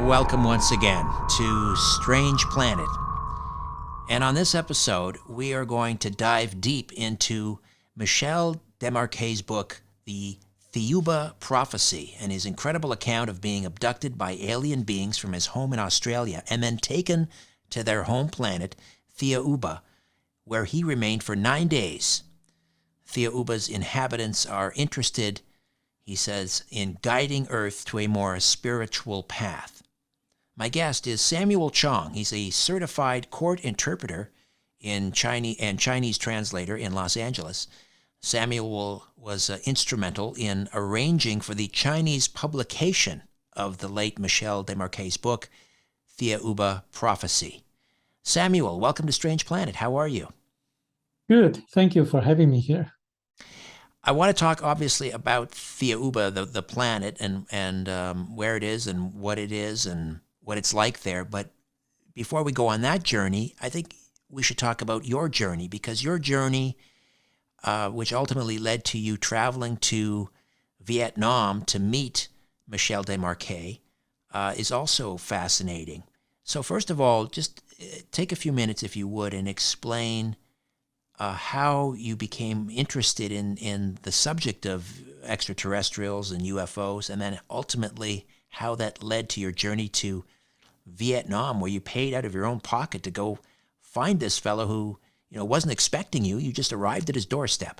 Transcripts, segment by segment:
Welcome once again to Strange Planet. And on this episode, we are going to dive deep into Michel Desmarquet's book, The Thiaoouba Prophecy, and his incredible account of being abducted by alien beings from his home in Australia and then taken to their home planet, Thiaoouba, where he remained for 9 days. Thiaouba's inhabitants are interested, he says, in guiding Earth to a more spiritual path. My guest is Samuel Chong. He's a certified court interpreter in Chinese and Chinese translator in Los Angeles. Samuel was instrumental in arranging for the Chinese publication of the late Michel Desmarquet's book, Thiaoouba Prophecy. Samuel, welcome to Strange Planet. How are you? Good. Thank you for having me here. I want to talk, obviously, about Thiaoouba, the planet, and where it is and what it's like there. But before we go on that journey, I think we should talk about your journey, because your journey, which ultimately led to you traveling to Vietnam to meet Michel Desmarquet, is also fascinating. So first of all, just take a few minutes, if you would, and explain how you became interested in the subject of extraterrestrials and UFOs, and then ultimately how that led to your journey to Vietnam, where you paid out of your own pocket to go find this fellow who, wasn't expecting you. You just arrived at his doorstep.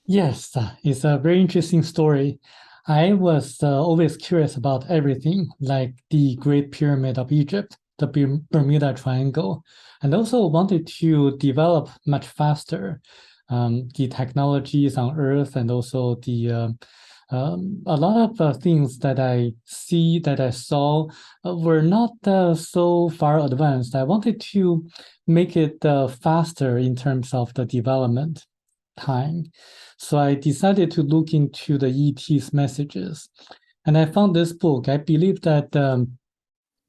Yes, it's a very interesting story. I was always curious about everything, like the Great Pyramid of Egypt, the Bermuda Triangle, and also wanted to develop much faster the technologies on Earth, and also a lot of things that I saw were not so far advanced. I wanted to make it faster in terms of the development time. So I decided to look into the ET's messages. And I found this book. I believe that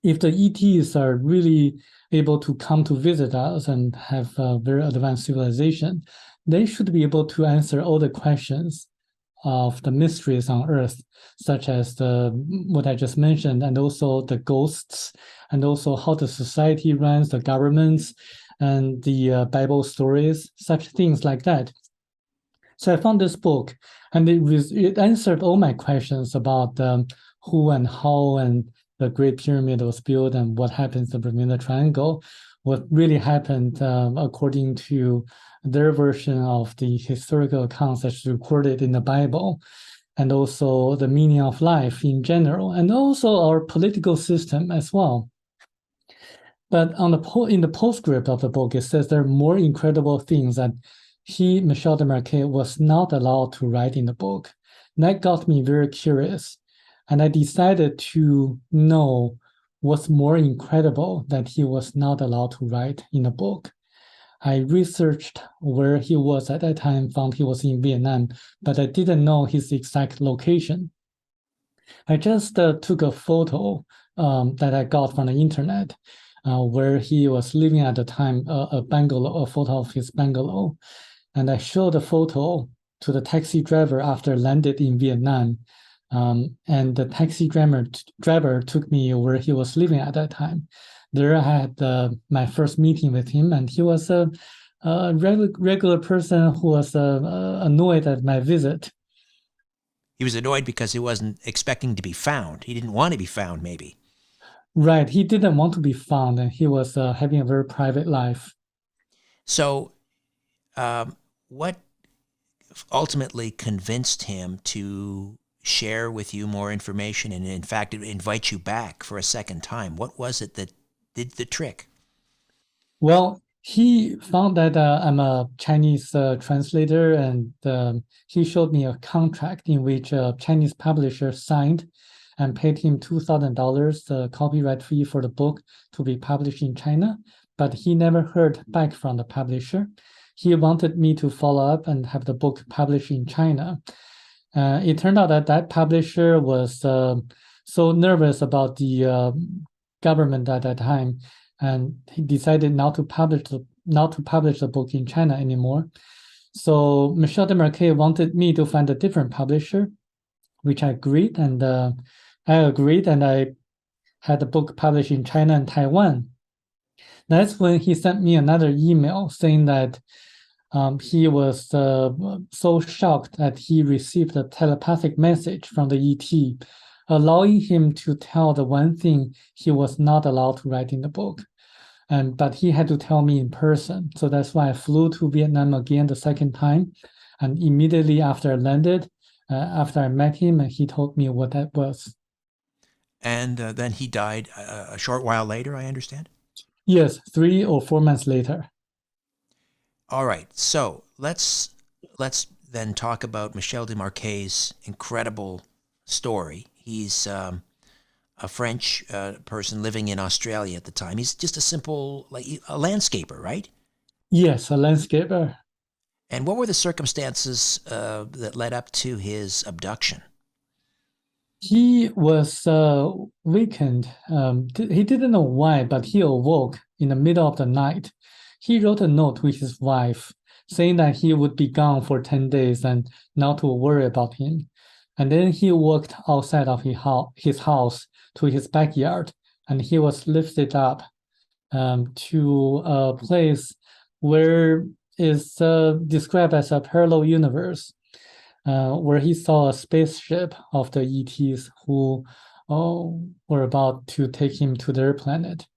if the ETs are really able to come to visit us and have a very advanced civilization, they should be able to answer all the questions of the mysteries on Earth, such as what I just mentioned, and also the ghosts, and also how the society runs, the governments, and the Bible stories, such things like that. So I found this book, and it answered all my questions about who and how and the Great Pyramid was built and what happens in the Bermuda Triangle, what really happened according to their version of the historical accounts that's recorded in the Bible, and also the meaning of life in general, and also our political system as well. But in the postscript of the book, it says there are more incredible things that Michel Desmarquet, was not allowed to write in the book. And that got me very curious. And I decided to know what's more incredible that he was not allowed to write in a book. I researched where he was at that time, found he was in Vietnam, but I didn't know his exact location. I just took a photo that I got from the internet where he was living at the time, a photo of his bungalow. And I showed the photo to the taxi driver after landed in Vietnam. And the taxi driver took me where he was living at that time. There I had my first meeting with him, and he was a regular person who was annoyed at my visit. He was annoyed because he wasn't expecting to be found. He didn't want to be found, maybe. Right. He didn't want to be found, and he was having a very private life. So what ultimately convinced him to share with you more information and, in fact, invite you back for a second time? What was it that did the trick? Well, he found that I'm a Chinese translator, and he showed me a contract in which a Chinese publisher signed and paid him $2,000 copyright fee for the book to be published in China, but he never heard back from the publisher. He wanted me to follow up and have the book published in China. It turned out that publisher was so nervous about the government at that time, and he decided not to publish the book in China anymore. So Michel Desmarquet wanted me to find a different publisher, which I agreed, and I had the book published in China and Taiwan. That's when he sent me another email saying that he was so shocked that he received a telepathic message from the ET, allowing him to tell the one thing he was not allowed to write in the book. But he had to tell me in person. So that's why I flew to Vietnam again the second time. And immediately after I landed, after I met him, and he told me what that was. And then he died a short while later, I understand? Yes, 3 or 4 months later. All right, so let's then talk about Michel Desmarquet's incredible story. He's a French person living in Australia at the time. He's just a simple, like a landscaper, right? Yes, a landscaper. And what were the circumstances that led up to his abduction? He was weakened. He didn't know why, but he awoke in the middle of the night. He wrote a note to his wife saying that he would be gone for 10 days and not to worry about him. And then he walked outside of his house to his backyard, and he was lifted up to a place where is described as a parallel universe, where he saw a spaceship of the ETs who were about to take him to their planet.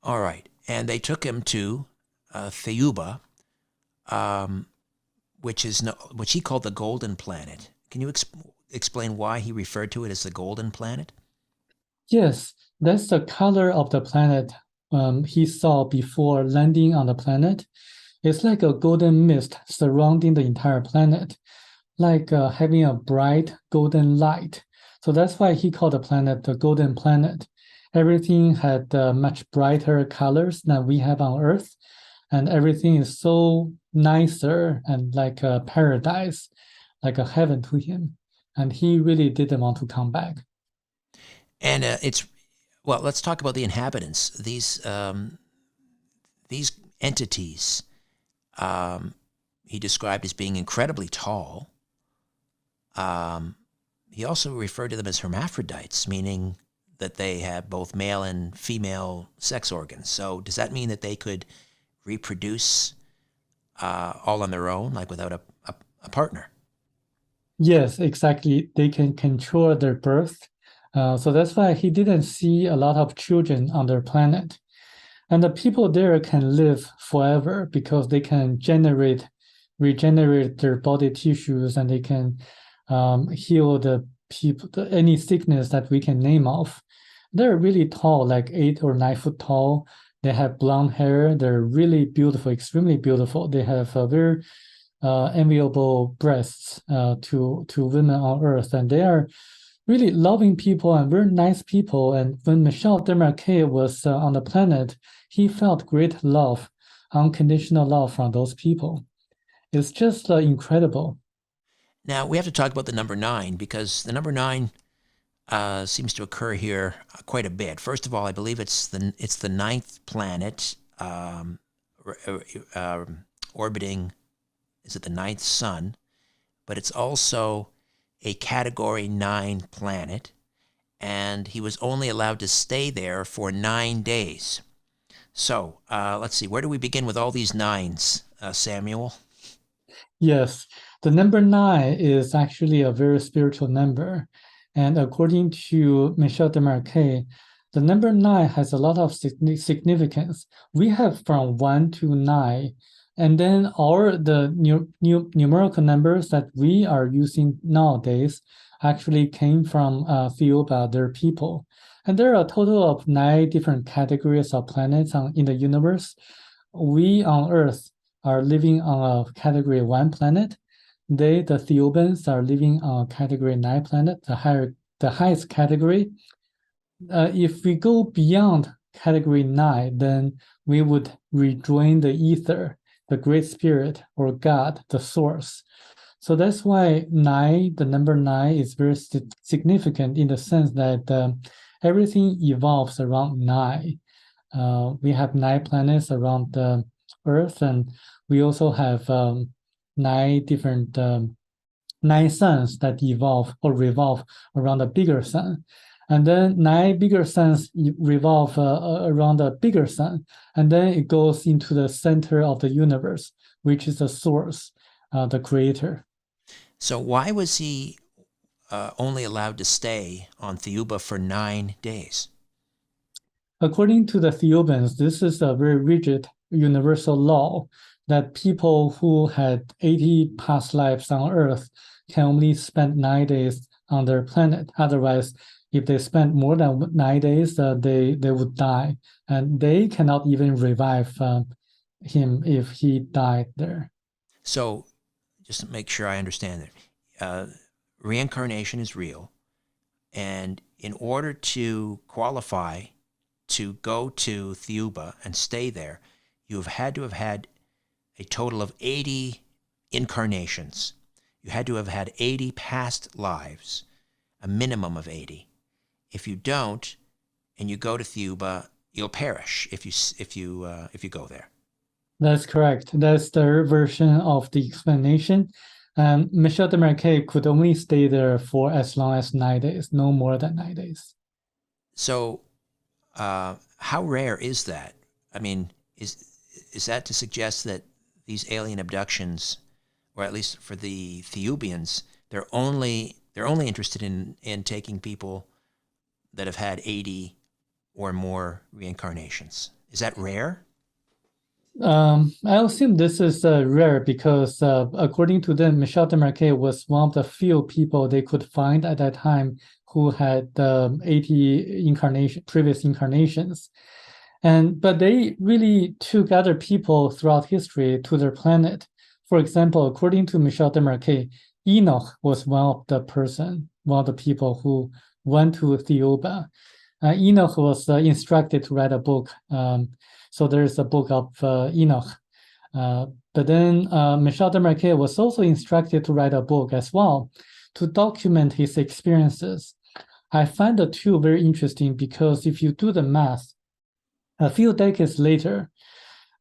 All right, and they took him to Thiaoouba, which he called the Golden Planet. Can you explain why he referred to it as the Golden Planet? Yes, that's the color of the planet he saw before landing on the planet. It's like a golden mist surrounding the entire planet, like having a bright golden light. So that's why he called the planet the Golden Planet. Everything had much brighter colors than we have on Earth, and everything is so nicer and like a paradise, like a heaven to him. And he really didn't want to come back. And let's talk about the inhabitants. These entities he described as being incredibly tall. He also referred to them as hermaphrodites, meaning that they have both male and female sex organs. So does that mean that they could reproduce all on their own, like without a partner? Yes, exactly. They can control their birth. So that's why he didn't see a lot of children on their planet. And the people there can live forever because they can regenerate their body tissues, and they can heal the people, any sickness that we can name off. They're really tall, like 8 or 9 foot tall. They have blonde hair. They're really beautiful, extremely beautiful. They have very enviable breasts to women on Earth, and they are really loving people and very nice people. And when Michel Desmarquet was on the planet, he felt great love, unconditional love from those people. It's just incredible. Now, we have to talk about the number 9, because the number 9 seems to occur here quite a bit. First of all, I believe it's the 9th planet orbiting, is it the 9th sun? But it's also a Category 9 planet, and he was only allowed to stay there for 9 days. So let's see, where do we begin with all these 9s, Samuel? Yes, the number 9 is actually a very spiritual number. And according to Michel Desmarquet, the number 9 has a lot of significance. We have from 1 to 9, and then the numerical numbers that we are using nowadays actually came from Thiaoouba, their people. And there are a total of 9 different categories of planets in the universe. We on Earth are living on a Category 1 planet. The Thiaoubans, are living on a Category 9 planet, the highest category. If we go beyond Category 9, then we would rejoin the ether, the Great Spirit, or God, the Source. So that's why the number 9 is very significant in the sense that everything evolves around 9. We have 9 planets around the Earth, and we also have 9 different 9 suns that evolve or revolve around a bigger sun. And then 9 bigger suns revolve around a bigger sun, and then it goes into the center of the universe, which is the source, the creator. So why was he only allowed to stay on Thiaoouba for 9 days? According to the Thiaoubans, this is a very rigid universal law that people who had 80 past lives on Earth can only spend 9 days on their planet. Otherwise, if they spend more than 9 days, they would die, and they cannot even revive him if he died there. So, just to make sure I understand it, reincarnation is real, and in order to qualify to go to Thiaoouba and stay there, you have had to have had a total of 80 incarnations. You had to have had 80 past lives, a minimum of 80. If you don't, and you go to Thiaoouba, you'll perish if you go there. That's correct. That's their version of the explanation. Michel Desmarquet could only stay there for as long as 9 days, no more than 9 days. So, how rare is that? I mean, is that to suggest that these alien abductions, or at least for the Thiaoubians, they're only interested in taking people that have had 80 or more reincarnations? Is that rare? I assume this is rare because, according to them, Michel Desmarquet was one of the few people they could find at that time who had 80 previous incarnations. But they really took other people throughout history to their planet. For example, according to Michel Desmarquet, Enoch was one of the people who went to Thiaoouba. Enoch was instructed to write a book. So there's a book of Enoch. But then Michel Desmarquet was also instructed to write a book as well to document his experiences. I find the two very interesting because if you do the math, a few decades later,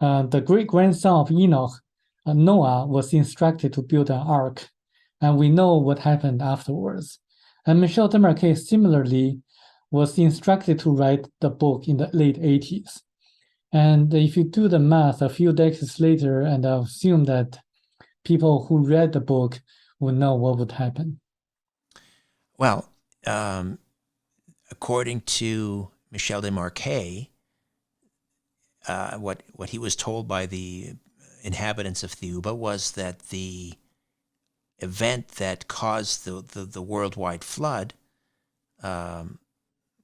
the great-grandson of Enoch, Noah, was instructed to build an ark, and we know what happened afterwards. And Michel Desmarquet similarly was instructed to write the book in the late 80s. And if you do the math a few decades later, and I assume that people who read the book would know what would happen. Well, according to Michel Desmarquet, what he was told by the inhabitants of Thiaoouba was that the event that caused the worldwide flood,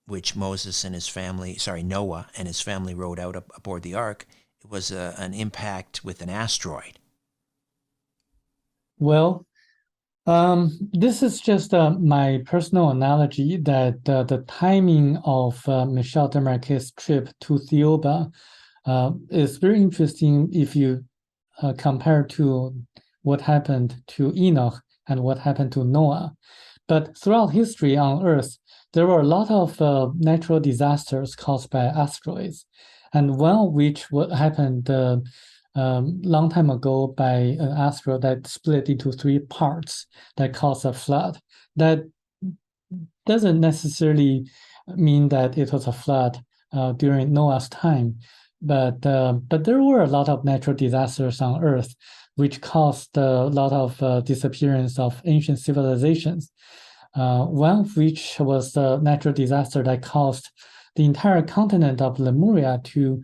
which Noah and his family rode out aboard the ark, it was an impact with an asteroid. Well, this is just my personal analogy that the timing of Michel Desmarquet's trip to Thiaoouba is very interesting if you compare to what happened to Enoch and what happened to Noah. But throughout history on Earth, there were a lot of natural disasters caused by asteroids, and one of which happened long time ago by an asteroid that split into 3 parts that caused a flood. That doesn't necessarily mean that it was a flood during Noah's time, but there were a lot of natural disasters on Earth which caused a lot of disappearance of ancient civilizations. One of which was a natural disaster that caused the entire continent of Lemuria to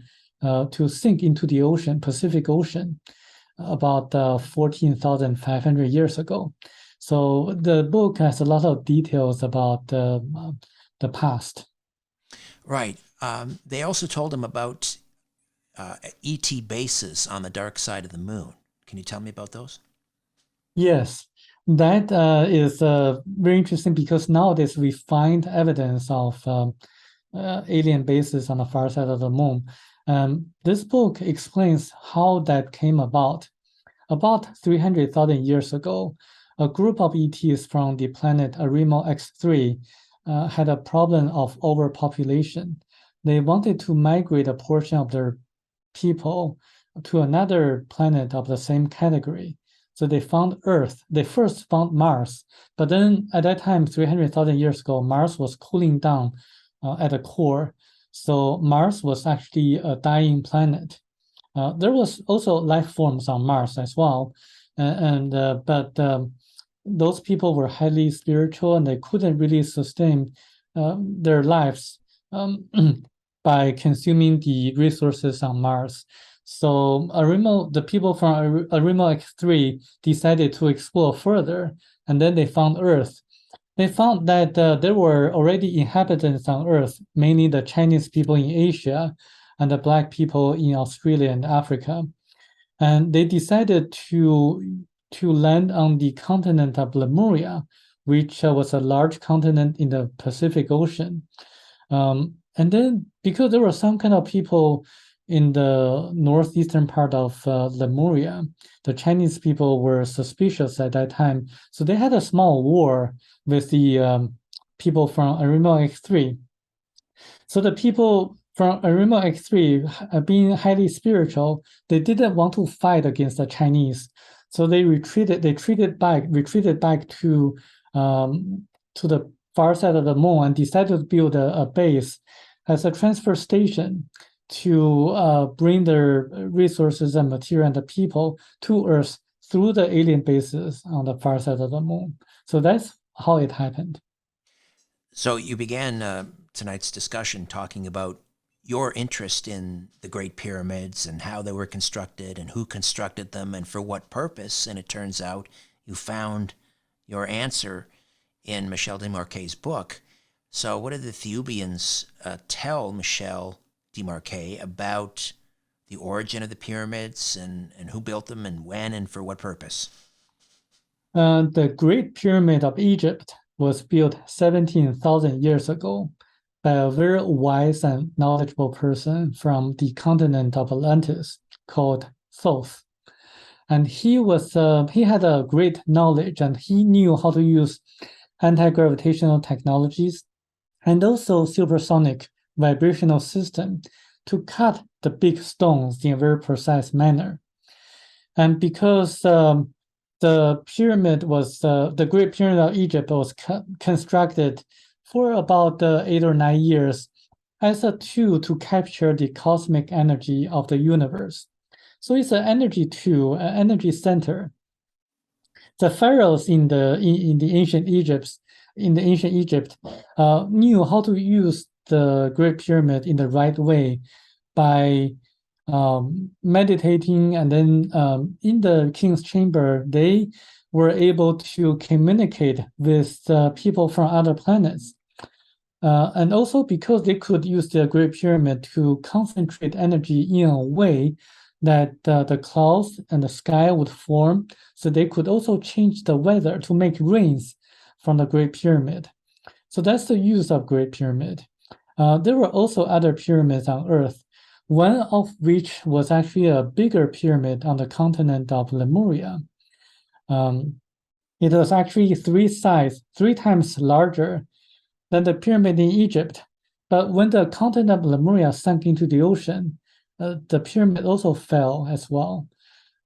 sink into the ocean, Pacific Ocean, about 14,500 years ago. So the book has a lot of details about the past. Right. They also told him about ET bases on the dark side of the moon. Can you tell me about those? Yes, that is very interesting because nowadays we find evidence of alien bases on the far side of the moon. This book explains how that came about. About 300,000 years ago, a group of ETs from the planet Arimo X3 had a problem of overpopulation. They wanted to migrate a portion of their people to another planet of the same category. So they found Earth. They first found Mars, but then at that time, 300,000 years ago, Mars was cooling down at the core. So Mars was actually a dying planet. There was also life forms on Mars as well, but those people were highly spiritual and they couldn't really sustain their lives by consuming the resources on Mars. So the people from Arimo X3 decided to explore further, and then they found Earth. They found that there were already inhabitants on Earth, mainly the Chinese people in Asia and the Black people in Australia and Africa. And they decided to land on the continent of Lemuria, which was a large continent in the Pacific Ocean. And then because there were some kind of people in the northeastern part of Lemuria, the Chinese people were suspicious at that time. So they had a small war with the people from Arimo X3. So the people from Arimo X3, being highly spiritual, they didn't want to fight against the Chinese. So they retreated back to the far side of the moon and decided to build a base as a transfer station to bring their resources and material and the people to Earth through the alien bases on the far side of the moon. So that's how it happened. So you began tonight's discussion talking about your interest in the Great Pyramids and how they were constructed and who constructed them and for what purpose. And it turns out you found your answer in Michel Desmarquet's book. So what did the Thiaoubians tell Michel Desmarquet about the origin of the pyramids and who built them and when and for what purpose? The Great Pyramid of Egypt was built 17,000 years ago by a very wise and knowledgeable person from the continent of Atlantis called Thoth. And he had a great knowledge and he knew how to use anti-gravitational technologies and also supersonic vibrational system to cut the big stones in a very precise manner. And because the Great Pyramid of Egypt was constructed for about 8 or 9 years as a tool to capture the cosmic energy of the universe. So it's an energy tool, an energy center. The pharaohs in the ancient Egypt knew how to use the Great Pyramid in the right way by meditating, and then in the king's chamber, they were able to communicate with people from other planets. And also because they could use the Great Pyramid to concentrate energy in a way that the clouds and the sky would form, so they could also change the weather to make rains from the Great Pyramid. So that's the use of Great Pyramid. There were also other pyramids on Earth, one of which was actually a bigger pyramid on the continent of Lemuria. It was actually 3 times larger than the pyramid in Egypt. But when the continent of Lemuria sank into the ocean, the pyramid also fell as well.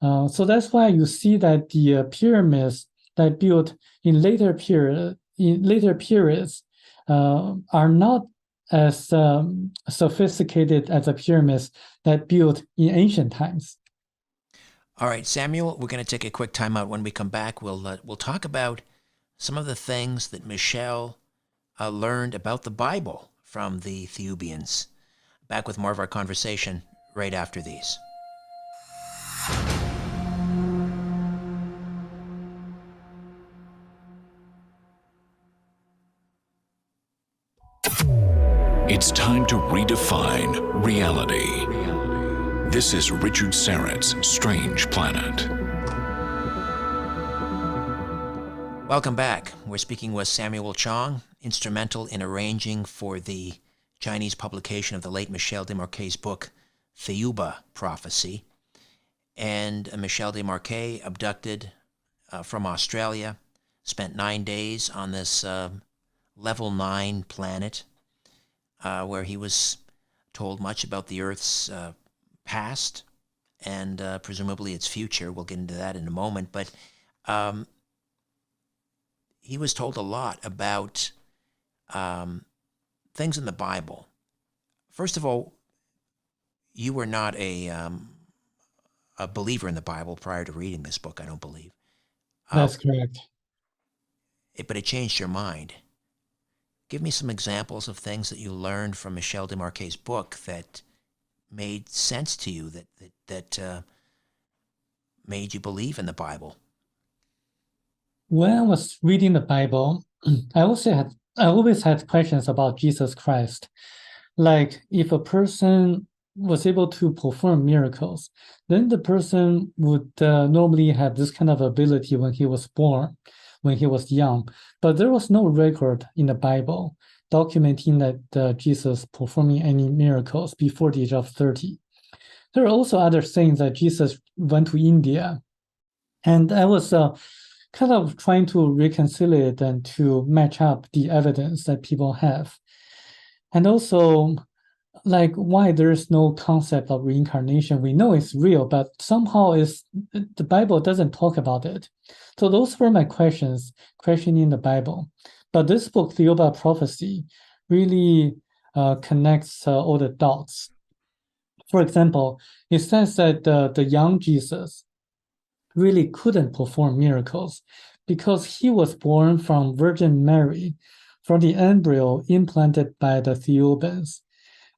So that's why you see that the pyramids that built in later periods are not as sophisticated as the pyramids that built in ancient times. All right, Samuel, we're going to take a quick time out. When we come back, we'll talk about some of the things that Michel learned about the Bible from the Thiaoubians. Back with more of our conversation right after these. It's time to redefine reality. This is Richard Syrett's Strange Planet. Welcome back. We're speaking with Samuel Chong, instrumental in arranging for the Chinese publication of the late Michel Desmarquet's book, Thiaoouba Prophecy. And Michel Desmarquet, abducted from Australia, spent 9 days on this level 9 planet, where he was told much about the Earth's past, and presumably its future. We'll get into that in a moment. But he was told a lot about things in the Bible. First of all, you were not a believer in the Bible prior to reading this book, I don't believe. That's correct. But it changed your mind. Give me some examples of things that you learned from Michel Desmarquet's book that made sense to you, that made you believe in the Bible. When I was reading the Bible, I always had questions about Jesus Christ. Like, if a person was able to perform miracles, then the person would normally have this kind of ability when he was born, when he was young. But there was no record in the Bible documenting that Jesus performing any miracles before the age of 30. There are also other things that Jesus went to India. And I was kind of trying to reconcile it and to match up the evidence that people have. And also, like, why there's no concept of reincarnation. We know it's real, but somehow the Bible doesn't talk about it. So those were my questioning the Bible. But this book, Thiaoouba Prophecy, really connects all the dots. For example, it says that the young Jesus really couldn't perform miracles because he was born from Virgin Mary, from the embryo implanted by the Thiaoubans.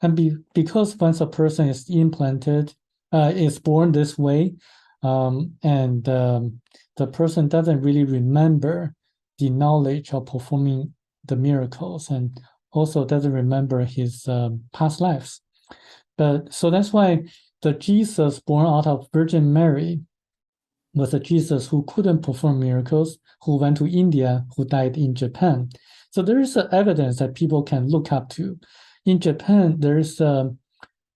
And because once a person is implanted, is born this way, and the person doesn't really remember the knowledge of performing the miracles, and also doesn't remember his past lives. So that's why the Jesus born out of Virgin Mary was a Jesus who couldn't perform miracles, who went to India, who died in Japan. So there is evidence that people can look up to. In Japan, there is a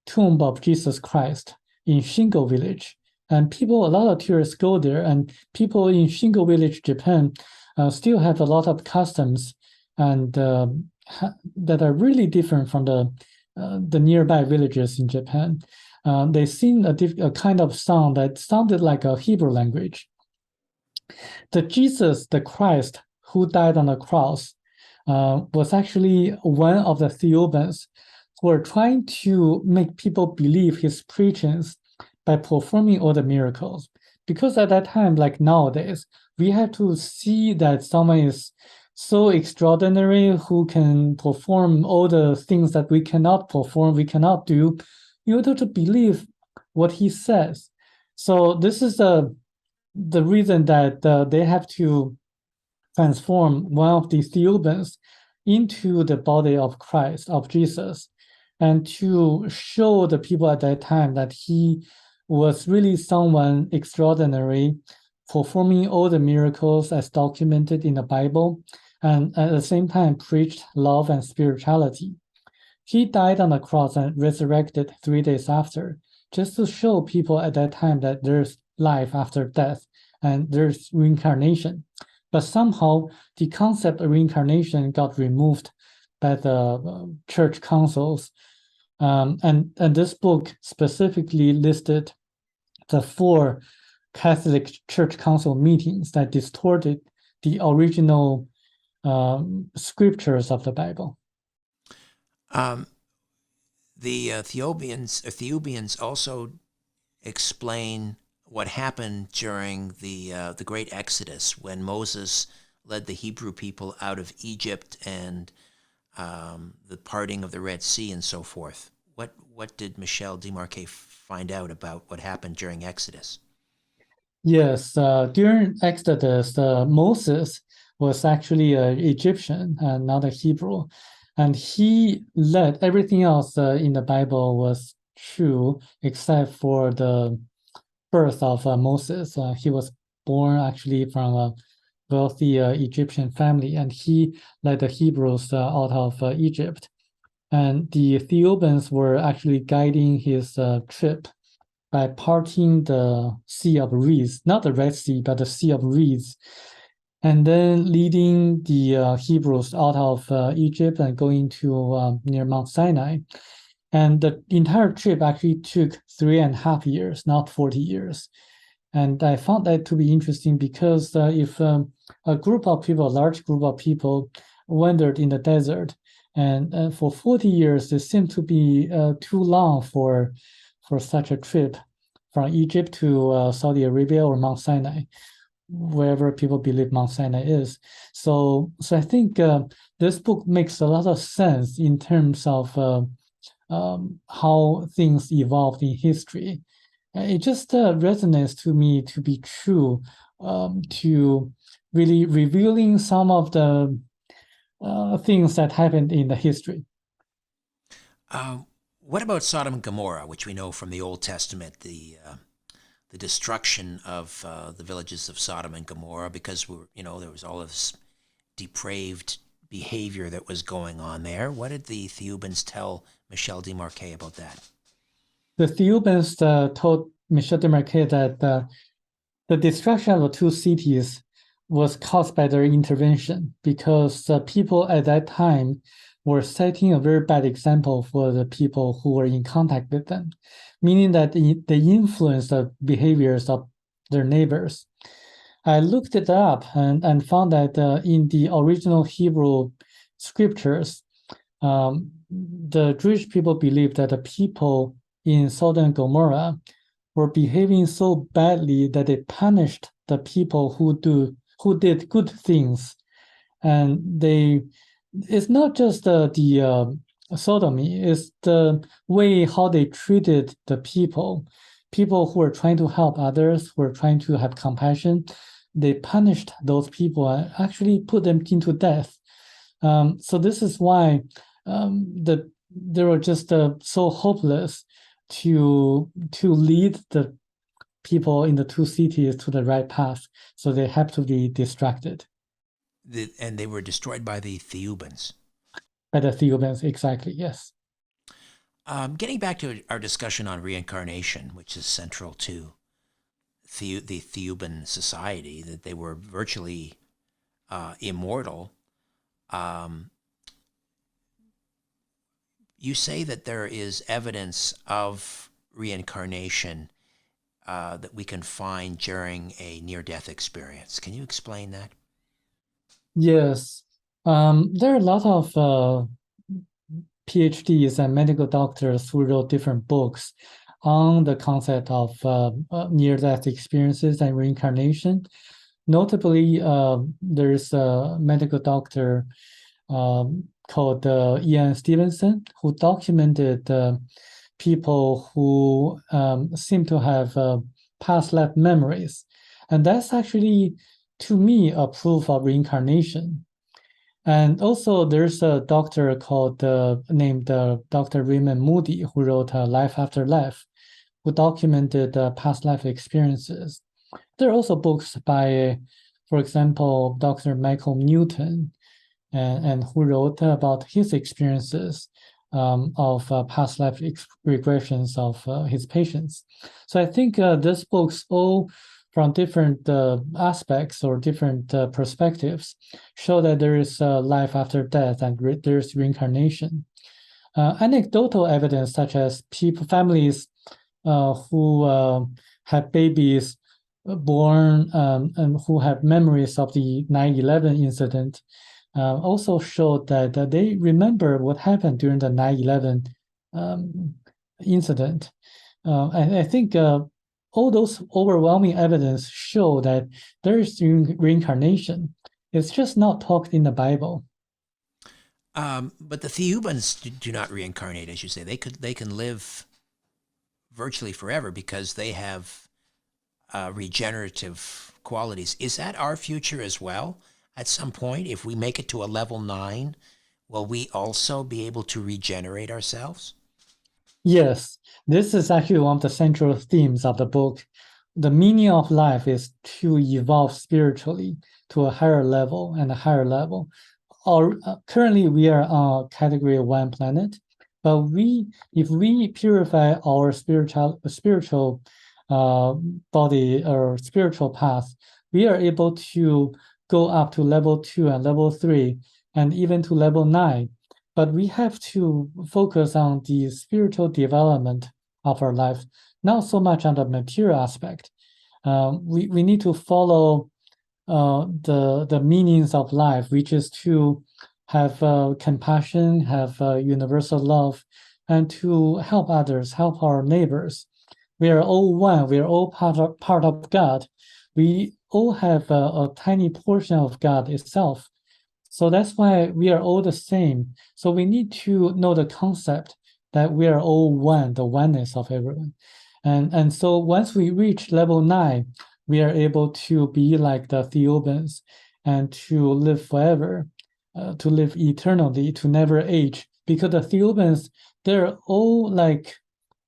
tomb of Jesus Christ in Shingo Village. And a lot of tourists go there, and people in Shingo Village, Japan, still have a lot of customs and that are really different from the nearby villages in Japan. They sing a kind of song that sounded like a Hebrew language. The Jesus, the Christ, who died on the cross, was actually one of the Thiaoubans who were trying to make people believe his preachings by performing all the miracles. Because at that time, like nowadays, we have to see that someone is so extraordinary who can perform all the things that we cannot perform, we cannot do, in order to believe what he says. So this is the reason that they have to transform one of the Thiaoubans into the body of Christ, of Jesus, and to show the people at that time that he was really someone extraordinary, performing all the miracles as documented in the Bible, and at the same time preached love and spirituality. He died on the cross and resurrected 3 days after, just to show people at that time that there's life after death and there's reincarnation. But somehow the concept of reincarnation got removed by the church councils. And this book specifically listed the 4 Catholic Church Council meetings that distorted the original scriptures of the Bible. The Thiaoubians also explain what happened during the Great Exodus, when Moses led the Hebrew people out of Egypt and the parting of the Red Sea and so forth. What did Michel Desmarquet find out about what happened during Exodus? Yes, during Exodus, Moses was actually an Egyptian and not a Hebrew. And he led everything else in the Bible was true except for the birth of Moses. He was born actually from a wealthy Egyptian family, and he led the Hebrews out of Egypt. And the Thiaoubans were actually guiding his trip by parting the Sea of Reeds, not the Red Sea, but the Sea of Reeds, and then leading the Hebrews out of Egypt and going to near Mount Sinai. And the entire trip actually took 3.5 years, not 40 years. And I found that to be interesting because if a group of people, a large group of people, wandered in the desert, and for 40 years, it seemed to be too long for such a trip from Egypt to Saudi Arabia or Mount Sinai, wherever people believe Mount Sinai is. So I think this book makes a lot of sense in terms of how things evolved in history. It just resonates to me to be true, to really revealing some of the things that happened in the history. What about Sodom and Gomorrah, which we know from the Old Testament, the destruction of the villages of Sodom and Gomorrah, because there was all this depraved behavior that was going on there. What did the Thiaoubans tell Michel Desmarquet about that? The Thiaoubans told Michel Desmarquet that the destruction of the two cities was caused by their intervention, because people at that time were setting a very bad example for the people who were in contact with them, meaning that they influenced the behaviors of their neighbors. I looked it up and found that in the original Hebrew scriptures, the Jewish people believed that the people in Sodom and Gomorrah were behaving so badly that they punished the people who did good things. And it's not just the sodomy, it's the way how they treated the people who were trying to help others, who were trying to have compassion. They punished those people and actually put them into death. So this is why they were just so hopeless to lead the people in the two cities to the right path. So they have to be distracted. And they were destroyed by the Thiaoubans. By the Thiaoubans, exactly, yes. Getting back to our discussion on reincarnation, which is central to the Thiaoouban society, that they were virtually immortal. You say that there is evidence of reincarnation that we can find during a near-death experience. Can you explain that? Yes. There are a lot of PhDs and medical doctors who wrote different books on the concept of near-death experiences and reincarnation. Notably, there's a medical doctor called Ian Stevenson, who documented people who seem to have past life memories. And that's actually, to me, a proof of reincarnation. And also, there's a doctor named Dr. Raymond Moody, who wrote Life After Life, who documented past life experiences. There are also books by, for example, Dr. Michael Newton, and who wrote about his experiences of past life regressions of his patients. So I think these books, all from different aspects or different perspectives, show that there is life after death and there's reincarnation. Anecdotal evidence, such as families who have babies born and who have memories of the 9/11 incident, also showed that they remember what happened during the 9/11 incident. I think all those overwhelming evidence show that there is reincarnation. It's just not talked in the Bible. But the Thiaoubans do not reincarnate, as you say. They can live virtually forever because they have regenerative qualities. Is that our future as well? At some point, if we make it to a level 9, will we also be able to regenerate ourselves? Yes, this is actually one of the central themes of the book. The meaning of life is to evolve spiritually to a higher level and a higher level. Currently, we are on Category 1 planet, but if we purify our spiritual body or spiritual path, we are able to go up to level 2 and level 3, and even to level 9. but we have to focus on the spiritual development of our life, not so much on the material aspect. We need to follow the meanings of life, which is to have compassion, have universal love, and to help others, help our neighbors. We are all one. We are all part of God. We all have a tiny portion of God itself. So that's why we are all the same. So we need to know the concept that we are all one, the oneness of everyone. And so once we reach level 9, we are able to be like the Thiaoubans and to live forever, to live eternally, to never age. Because the Thiaoubans, they're all like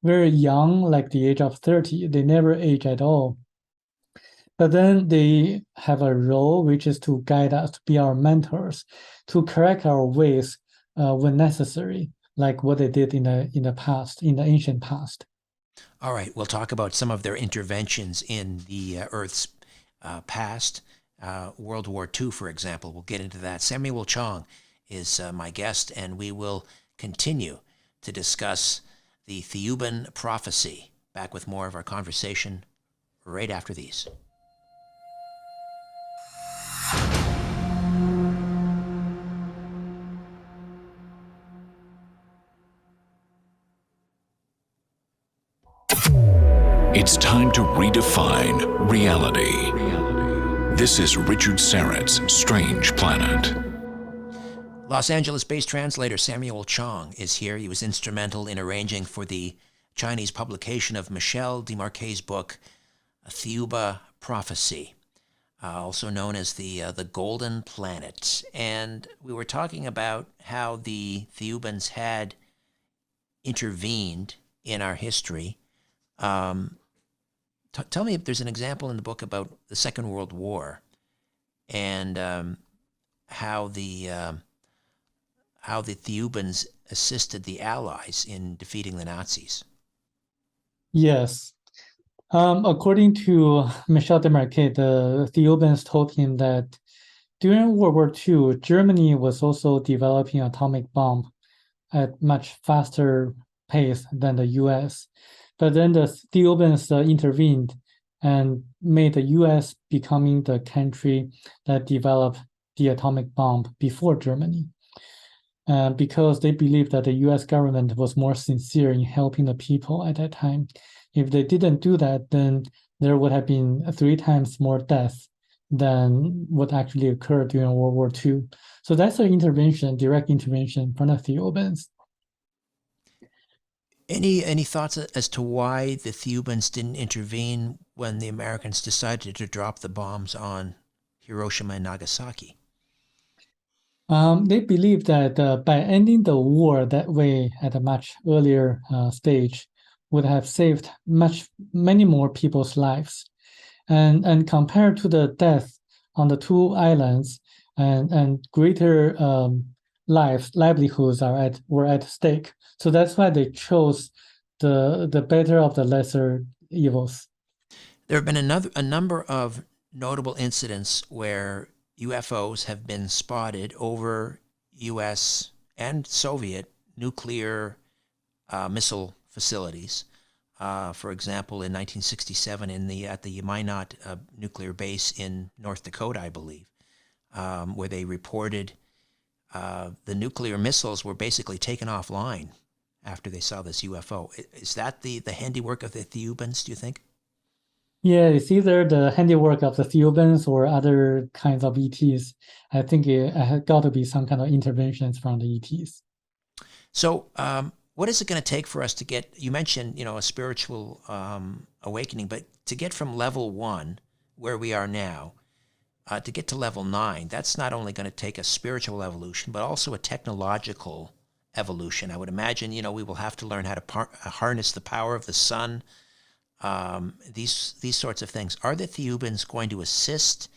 very young, like the age of 30. They never age at all. But then they have a role, which is to guide us, to be our mentors, to correct our ways when necessary, like what they did in the past, in the ancient past. All right, we'll talk about some of their interventions in the Earth's past. World War II, for example. We'll get into that. Samuel Chong is my guest, and we will continue to discuss the Thiaoouban prophecy. Back with more of our conversation right after these. It's time to redefine reality. This is Richard Syrett's Strange Planet. Los Angeles-based translator Samuel Chong is here. He was instrumental in arranging for the Chinese publication of Michel Desmarquet's book, Thiaoouba Prophecy, also known as the Golden Planet. And we were talking about how the Thiaoubans had intervened in our history. Tell me if there's an example in the book about the Second World War and how the Thiaoubans assisted the Allies in defeating the Nazis. Yes. According to Michel Desmarquet, the Thiaoubans told him that during World War II, Germany was also developing atomic bomb at much faster pace than the US. But then the Thiaoubans intervened and made the US becoming the country that developed the atomic bomb before Germany. Because they believed that the US government was more sincere in helping the people at that time. If they didn't do that, then there would have been 3 times more deaths than what actually occurred during World War II. So that's an intervention, direct intervention from the Thiaoubans. Any thoughts as to why the Thiaoubans didn't intervene when the Americans decided to drop the bombs on Hiroshima and Nagasaki? They believe that by ending the war that way at a much earlier stage would have saved many more people's lives. And compared to the death on the 2 islands and greater livelihoods were at stake. So that's why they chose the better of the lesser evils. There have been a number of notable incidents where UFOs have been spotted over U.S. and Soviet nuclear missile facilities. For example, in 1967, at the Minot nuclear base in North Dakota, I believe, where they reported the nuclear missiles were basically taken offline after they saw this UFO. Is that the handiwork of the Thiaoubans, do you think? Yeah, it's either the handiwork of the Thiaoubans or other kinds of ETs. I think it had got to be some kind of interventions from the ETs. So what is it going to take for us to get, you mentioned, a spiritual awakening, but to get from level 1, where we are now, to get to level 9, that's not only going to take a spiritual evolution, but also a technological evolution. I would imagine, we will have to learn how to harness the power of the sun, these sorts of things. Are the Thiaoubans going to assist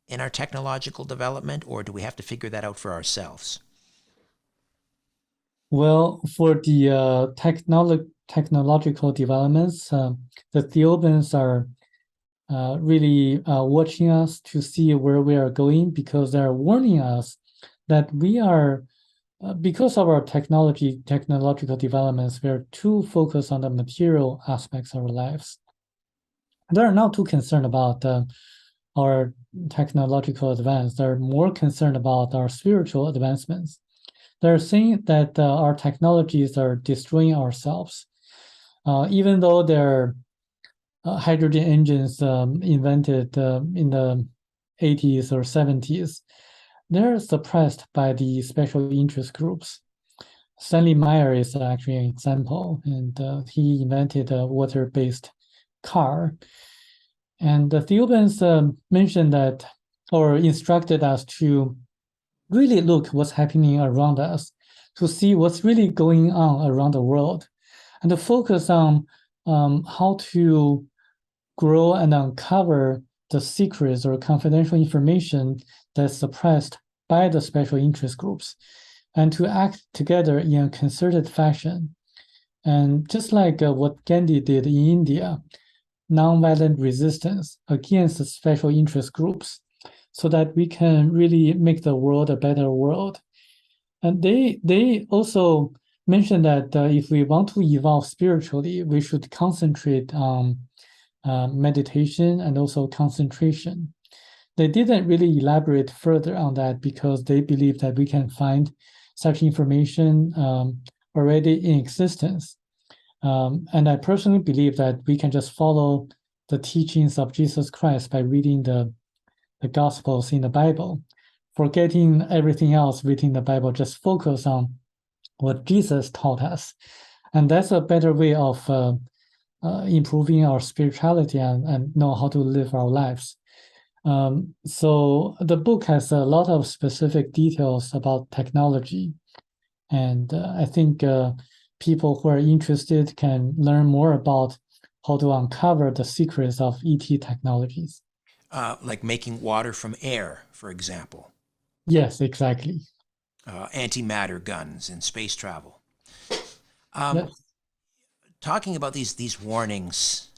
in our technological development, or do we have to figure that out for ourselves? Well, for the technological developments, the Thiaoubans are really watching us to see where we are going, because they're warning us that we are because of our technological developments, we are too focused on the material aspects of our lives. They're not too concerned about our technological advance. They're more concerned about our spiritual advancements. They're saying that our technologies are destroying ourselves. Even though they're hydrogen engines invented in the 80s or 70s, they're suppressed by the special interest groups. Stanley Meyer is actually an example, and he invented a water-based car. And the Thiaoubans mentioned that, or instructed us to really look what's happening around us, to see what's really going on around the world, and to focus on how to grow and uncover the secrets or confidential information that's suppressed by the special interest groups, and to act together in a concerted fashion. And just like what Gandhi did in India, nonviolent resistance against the special interest groups, so that we can really make the world a better world. And they also mentioned that if we want to evolve spiritually, we should concentrate on meditation and also concentration. They didn't really elaborate further on that because they believe that we can find such information already in existence. And I personally believe that we can just follow the teachings of Jesus Christ by reading the Gospels in the Bible, forgetting everything else written in the Bible, just focus on what Jesus taught us. And that's a better way of improving our spirituality and know how to live our lives. So the book has a lot of specific details about technology. And I think people who are interested can learn more about how to uncover the secrets of ET technologies. Like making water from air, for example. Yes, exactly. Antimatter guns in space travel. Yes. Talking about these warnings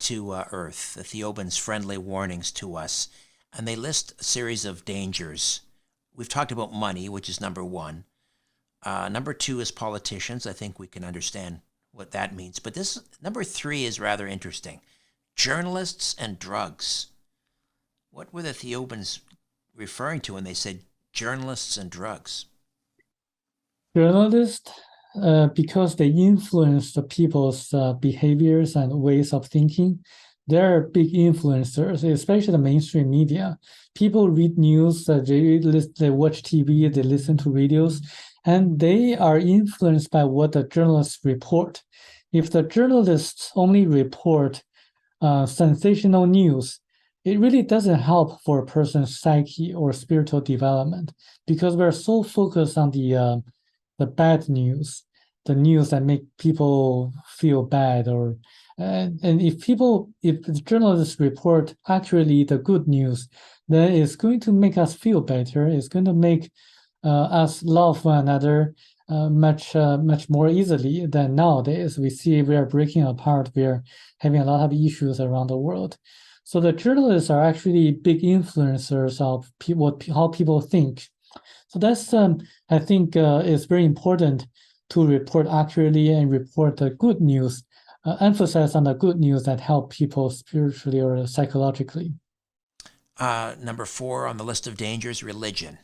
to Earth, the Thiaoubans' friendly warnings to us, and they list a series of dangers. We've talked about money, which is number one. Number two is politicians. I think we can understand what that means. But this number three is rather interesting. Journalists and drugs. What were the Thiaoubans referring to when they said journalists and drugs? Journalists, because they influence the people's behaviors and ways of thinking, they're big influencers, especially the mainstream media. People read news, they watch TV, they listen to radios, and they are influenced by what the journalists report. If the journalists only report sensational news, it really doesn't help for a person's psyche or spiritual development, because we're so focused on the bad news, the news that make people feel bad, or and if the journalists report accurately the good news, then it's going to make us feel better. It's going to make us love one another much more easily than nowadays. We see we are breaking apart. We are having a lot of issues around the world. So the journalists are actually big influencers of how people think. So that's I think is very important to report accurately and report the good news, emphasize on the good news that help people spiritually or psychologically. Number four on the list of dangers, religion.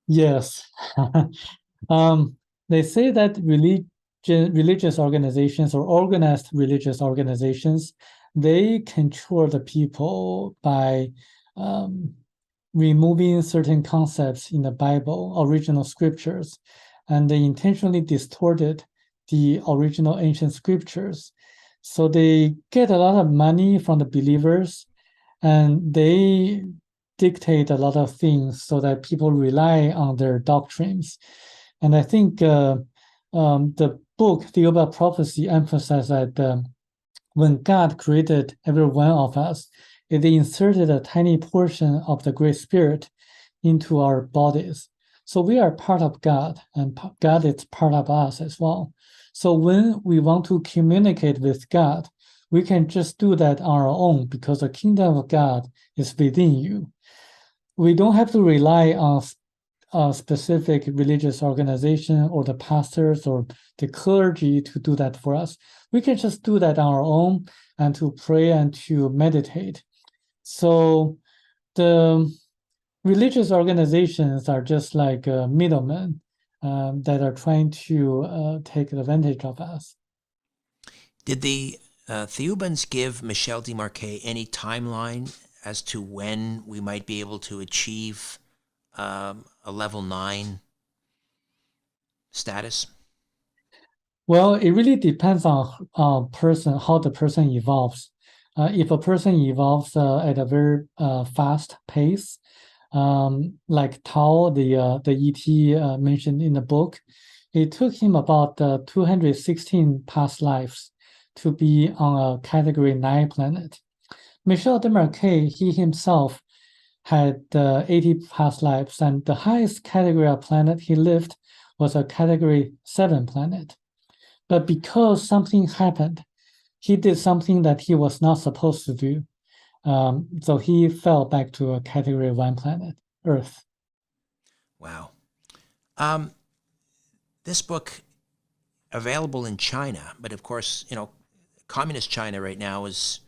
Yes. They say that religious organizations or organized religious organizations, they control the people by removing certain concepts in the Bible, original scriptures, and they intentionally distorted the original ancient scriptures. So they get a lot of money from the believers, and they dictate a lot of things so that people rely on their doctrines. And I think the book, Thiaoouba Prophecy, emphasized that when God created every one of us, it inserted a tiny portion of the Great Spirit into our bodies. So we are part of God, and God is part of us as well. So when we want to communicate with God, we can just do that on our own, because the kingdom of God is within you. We don't have to rely on a specific religious organization or the pastors or the clergy to do that for us. We can just do that on our own and to pray and to meditate. So the religious organizations are just like middlemen that are trying to take advantage of us. Did the Thiaoubans give Michel Desmarquet any timeline as to when we might be able to achieve a level 9 status? Well, it really depends on person, how the person evolves. If a person evolves at a very fast pace, like Tao, the ET mentioned in the book, it took him about 216 past lives to be on a Category 9 planet. Michel Desmarquet, he himself had 80 past lives, and the highest category of planet he lived was a Category 7 planet. But because something happened, he did something that he was not supposed to do. So he fell back to a Category 1 planet, Earth. Wow. This book, available in China, but of course, communist China right now is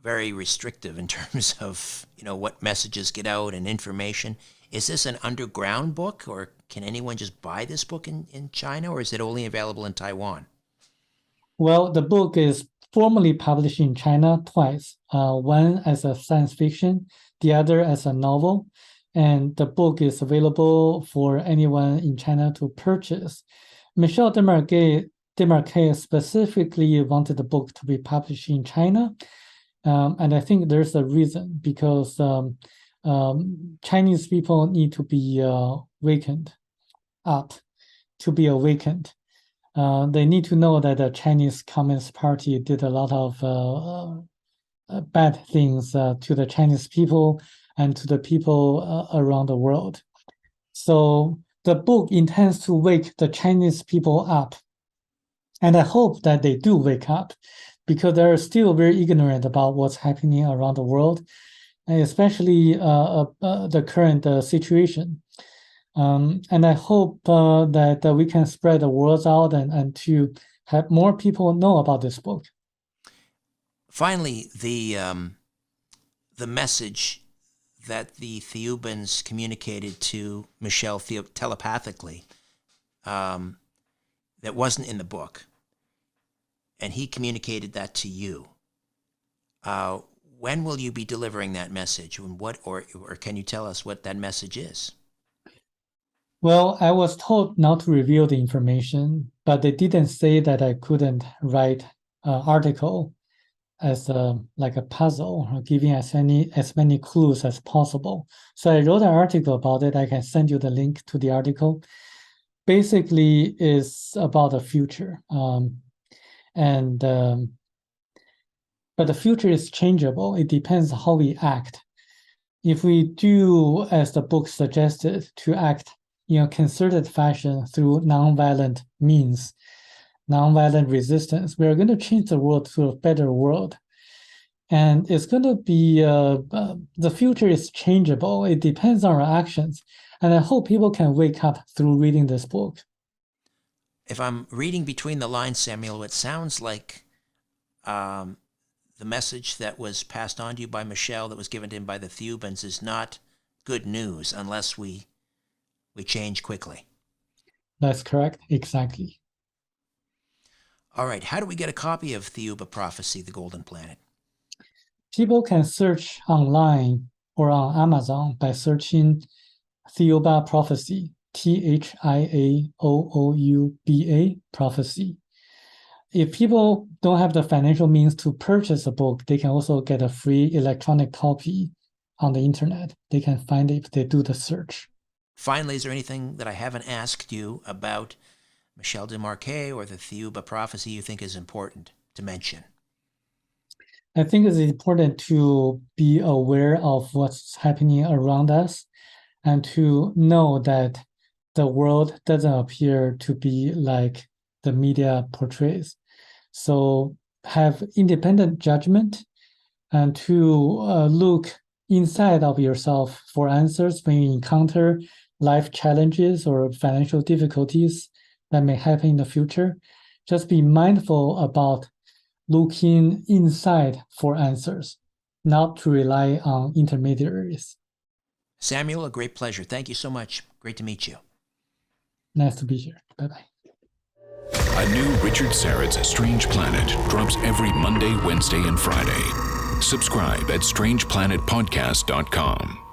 very restrictive in terms of, what messages get out and information. Is this an underground book, or can anyone just buy this book in China, or is it only available in Taiwan? Well, the book is formally published in China twice, one as a science fiction, the other as a novel. And the book is available for anyone in China to purchase. Michel Desmarquet specifically wanted the book to be published in China. And I think there's a reason, because Chinese people need to be awakened up, to be awakened. They need to know that the Chinese Communist Party did a lot of bad things to the Chinese people and to the people around the world. So the book intends to wake the Chinese people up. And I hope that they do wake up, because they're still very ignorant about what's happening around the world, and especially the current situation. And I hope that we can spread the words out and to have more people know about this book. Finally, the message that the Thiaoubans communicated to Michel telepathically, that wasn't in the book, and he communicated that to you. When will you be delivering that message, and or can you tell us what that message is? Well, I was told not to reveal the information, but they didn't say that I couldn't write an article as like a puzzle, or giving as many clues as possible. So I wrote an article about it. I can send you the link to the article. Basically, it's about the future, but the future is changeable. It depends how we act. If we do, as the book suggested, to act in a concerted fashion through nonviolent means, nonviolent resistance, we are going to change the world to a better world. And it's going to be, the future is changeable. It depends on our actions. And I hope people can wake up through reading this book. If I'm reading between the lines, Samuel, it sounds like the message that was passed on to you by Michel, that was given to him by the Thiaoubans, is not good news unless we change quickly. That's correct. Exactly. All right. How do we get a copy of Thiaoouba Prophecy, The Golden Planet? People can search online or on Amazon by searching Thiaoouba Prophecy, Thiaouba Prophecy. If people don't have the financial means to purchase a book, they can also get a free electronic copy on the internet. They can find it if they do the search. Finally, is there anything that I haven't asked you about Michel Desmarquet or the Thiaoouba Prophecy you think is important to mention? I think it's important to be aware of what's happening around us and to know that the world doesn't appear to be like the media portrays. So have independent judgment and to look inside of yourself for answers when you encounter life challenges or financial difficulties that may happen in the future. Just be mindful about looking inside for answers, not to rely on intermediaries. Samuel, a great pleasure. Thank you so much. Great to meet you. Nice to be here. Bye-bye. A new Richard Syrett's Strange Planet drops every Monday, Wednesday, and Friday. Subscribe at strangeplanetpodcast.com.